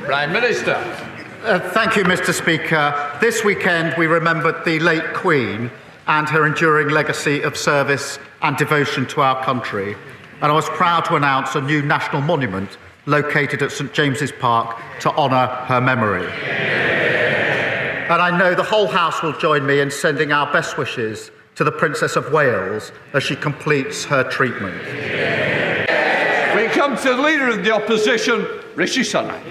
Prime Minister. Thank you, Mr. Speaker. This weekend we remembered the late Queen and her enduring legacy of service and devotion to our country. And I was proud to announce a new national monument located at St James's Park to honour her memory. And I know the whole House will join me in sending our best wishes to the Princess of Wales as she completes her treatment. We come to the Leader of the Opposition, Rishi Sunak.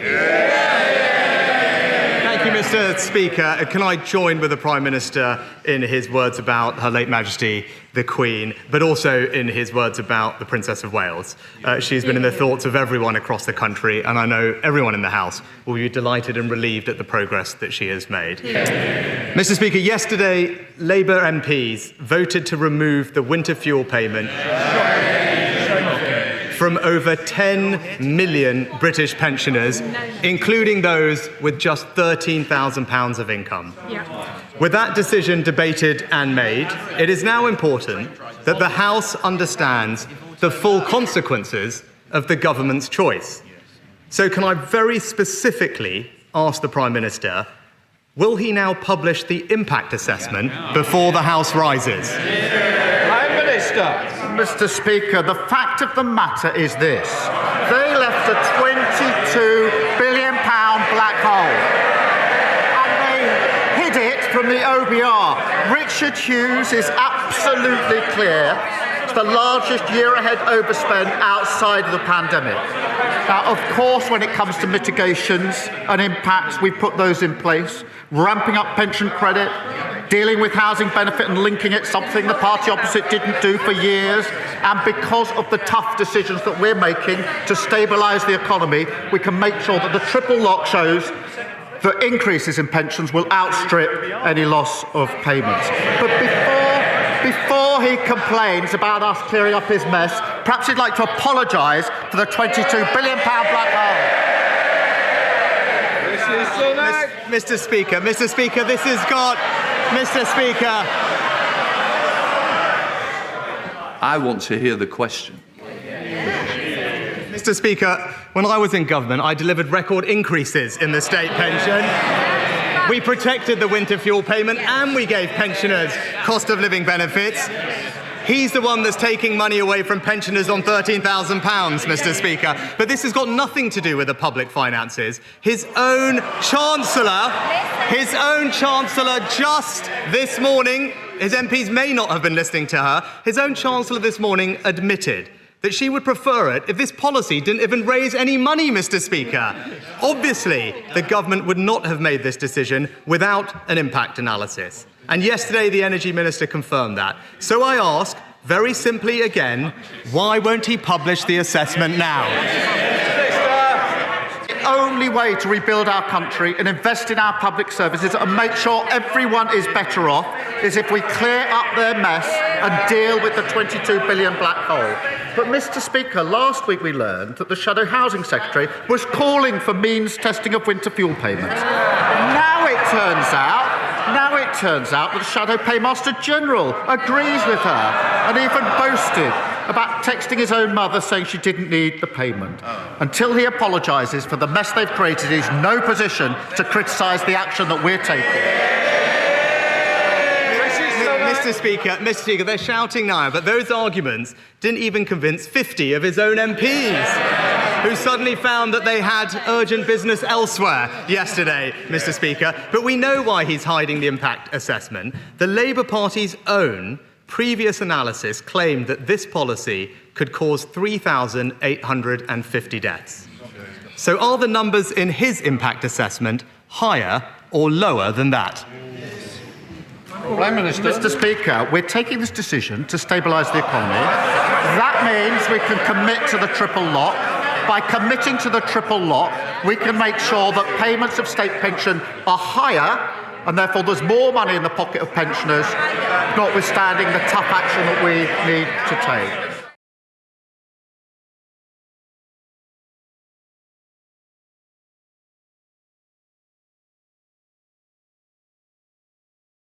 Thank you, Mr. Speaker. Can I join with the Prime Minister in his words about Her late Majesty, the Queen, but also in his words about the Princess of Wales? She's been in the thoughts of everyone across the country, and I know everyone in the House will be delighted and relieved at the progress that she has made. Mr. Speaker, yesterday, Labour MPs voted to remove the winter fuel payment from over 10 million British pensioners, including those with just £13,000 of income. With that decision debated and made, it is now important that the House understands the full consequences of the government's choice. So can I very specifically ask the Prime Minister, will he now publish the impact assessment before the House rises? Prime Minister. Mr. Speaker, the fact of the matter is this. They left a £22 billion black hole. And they hid it from the OBR. Richard Hughes is absolutely clear. It's the largest year-ahead overspend outside of the pandemic. Now, of course, when it comes to mitigations and impacts, we put those in place. Ramping up pension credit, dealing with housing benefit and linking it, something the party opposite didn't do for years. And because of the tough decisions that we're making to stabilise the economy, we can make sure that the triple lock shows that increases in pensions will outstrip any loss of payments. But before he complains about us clearing up his mess, perhaps he'd like to apologise for the £22 billion black hole. Mr. Speaker, this has got... Mr. Speaker. I want to hear the question. Mr. Speaker, when I was in government, I delivered record increases in the state pension. We protected the winter fuel payment and we gave pensioners cost of living benefits. He's the one that's taking money away from pensioners on £13,000, Mr. Speaker. But this has got nothing to do with the public finances. His own Chancellor just this morning, his MPs may not have been listening to her, his own Chancellor this morning admitted that she would prefer it if this policy didn't even raise any money, Mr. Speaker. Obviously, the government would not have made this decision without an impact analysis. And yesterday, the Energy Minister confirmed that. So I ask, very simply again, why won't he publish the assessment now? The only way to rebuild our country and invest in our public services and make sure everyone is better off is if we clear up their mess and deal with the £22 billion black hole. But, Mr. Speaker, last week we learned that the Shadow Housing Secretary was calling for means testing of winter fuel payments. Now it turns out that the Shadow Paymaster General agrees with her and even boasted about texting his own mother saying she didn't need the payment. Until he apologises for the mess they've created, he's no position to criticise the action that we're taking. Mr. Speaker, they're shouting now, but those arguments didn't even convince 50 of his own MPs, who suddenly found that they had urgent business elsewhere yesterday, Mr. Speaker. But we know why he's hiding the impact assessment. The Labour Party's own previous analysis claimed that this policy could cause 3,850 deaths. So are the numbers in his impact assessment higher or lower than that? Prime Minister. Mr. Speaker, we're taking this decision to stabilise the economy. That means we can commit to the triple lock. By committing to the triple lock, we can make sure that payments of state pension are higher, and therefore there's more money in the pocket of pensioners, notwithstanding the tough action that we need to take.